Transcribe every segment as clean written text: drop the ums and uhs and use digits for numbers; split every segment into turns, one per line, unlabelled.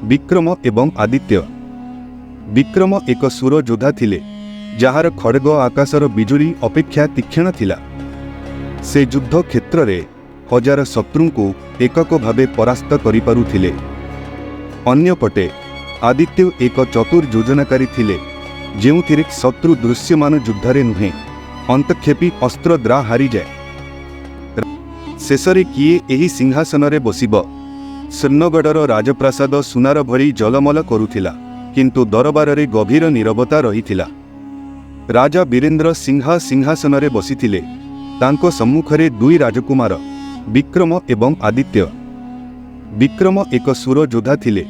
विक्रम एवं आदित्य। विक्रम एक सुर योद्धा थिले, जार खड्ग आकाशर बिजुली अपेक्षा तीक्षण थिला। से युद्ध क्षेत्र रे हजार शत्रु को एकक भावे परास्त करि पारुथिले। अन्यपटे आदित्य एक चतुर योजनाकारी थिले, जेउथिरे शत्रु दृश्यमान युद्धरे नुहे अंतक्षेपी अस्त्र द्रा हारी जाए। शेषरे किए एही सिंहासन रे बसिब। सुन्नगढ़र राजप्रासाद सुनार भली जलमल करुथिला, किंतु दरबार रे गभीर नीरवता रहिथिला। राजा वीरेंद्र सिंह सिंहासन रे बसिथिले। तांको सम्मुखरे दुई राजकुमार विक्रम एवं आदित्य। विक्रम एक सुर योद्धा थिले,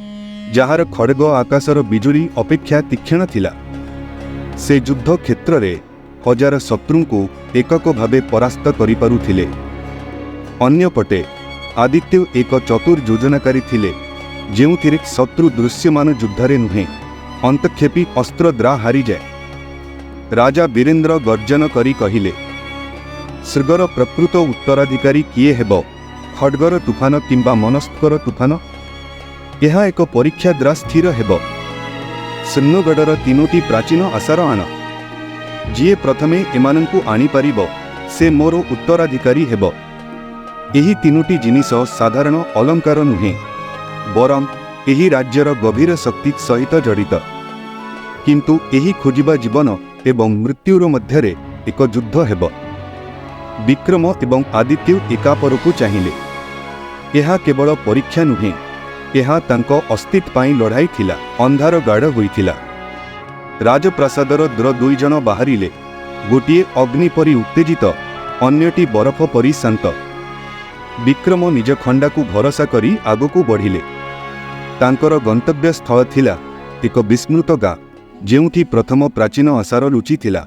जार खड्ग आकाशर बिजुली अपेक्षा तीक्षण थिला। से युद्ध क्षेत्र रे हजार शत्रु को एकक भावे परास्त करि पारुथिले। अन्यपटे आदित्य एक चतुर योजनाकारी थिले, जेउथिरे शत्रु दृश्यमान युद्धरे नुहे अंतक्षेपी अस्त्र द्रा हारी जाए। राजा वीरेंद्र गर्जन करी कहिले, सृगर प्रकृत उत्तराधिकारी किए हेब, खड्गर तूफान किंबा मनस्कर तूफान? यह एक परीक्षा द्रा स्थिर हेब। सुन्नगढ़र तीनोटी प्राचीन आशार आण। जीए प्रथमे एमानंकु आनी पारिबो, से मोर उत्तराधिकारी हेब। एही तीनोटी जिनिस साधारण अलंकार नुहे, बरं एही राज्यर गभीर शक्ति सहित जड़ित। किंतु एही खोजिबा जीवन एवं मृत्युर मध्यरे एक युद्ध हेब। विक्रम एवं आदित्य एकापरकु चाहिले। यह केवल परीक्षा नुहे, यह तांको अस्तित्व पाई लड़ाई थिला। अंधार गाढ़ होइथिला। राजप्रासादर द्र दुई जण बाहरिले। गोटिए अग्नि परी उत्तेजित, अन्यटी बरफ परी शांत। विक्रम निज खंडा को भरोसा करी आगकू बढ़िले। तांकर गंतव्य स्थल थिला एक विस्मृत गाँ, जेउठी प्रथम प्राचीन आशार लुचि थिला।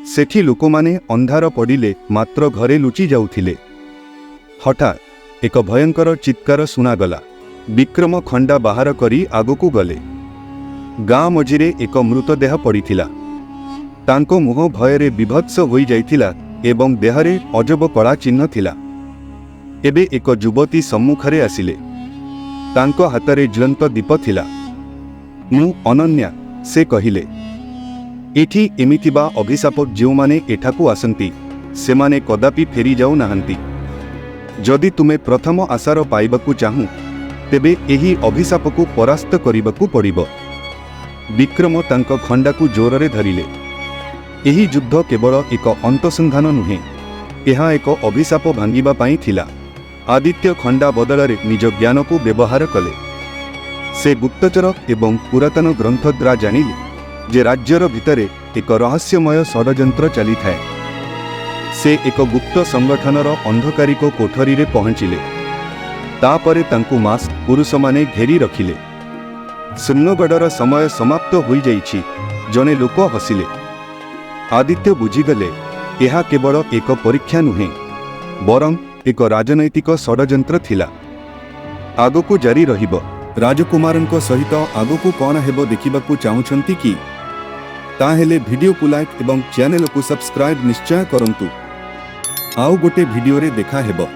सेठी लोकमाने अंधार पड़िले मात्र घरे लुचि जाउथिले। हठात एक भयंकर चित्कार सुनागला। विक्रम खंडा बाहर करी आगकू गले। गाँ मझिरे एक मृतदेह पड़िथिला। तांको मुह भयरे विभत्स होई जाइथिला एवं देहरे अजब कला चिन्ह थिला। एबे एक युवती सम्मुखरे आसिले। तांको हातरे ज्वलंत दीप थिला। मु अनन्या, से कहिले। एठी एमिति बा अभिशाप जो माने एठाकू आसंती, सेमाने कदापि फेरी जाऊ नाहंती। जदि तुमे प्रथम आशार पाइबाकू चाहूं, तेबे एही अभिशाप को परास्त करिबाकू पड़िबो। विक्रम तांको खंडाकू जोररे धरिले। एही युद्ध केवल एक अंतसंधान नुहे, यह एक अभिशाप भांगिबा पाई थिला। आदित्य खंडा बदलरे निज ज्ञान को व्यवहार कले। से गुप्तचर एवं पुरातन ग्रंथ द्वारा जानिले जे राज्यर भितरे एक रहस्यमय षड्यंत्र चली थाए। से एक गुप्त संगठनर अंधकारिक कोठरी रे पहुंचिले। तापरे तांकु मास पुरुष माने घेरी रखिले। सुन्नगढ़र समय समाप्त होई जाइछि, जने लोक हसिले। आदित्य बुझीगले यह केवल एक परीक्षा नुहे, बरं एक राजनैतिक षड्यंत्र थिला। आगकू जारी रहिब। राजकुमारंको सहित आगकू कौन हेबो देखिबाकू चाहुछंती कि? ताहेले वीडियो को लाइक एवं चैनल को सब्सक्राइब निश्चय करंतु। आउ गोटे वीडियो रे देखा हेबो।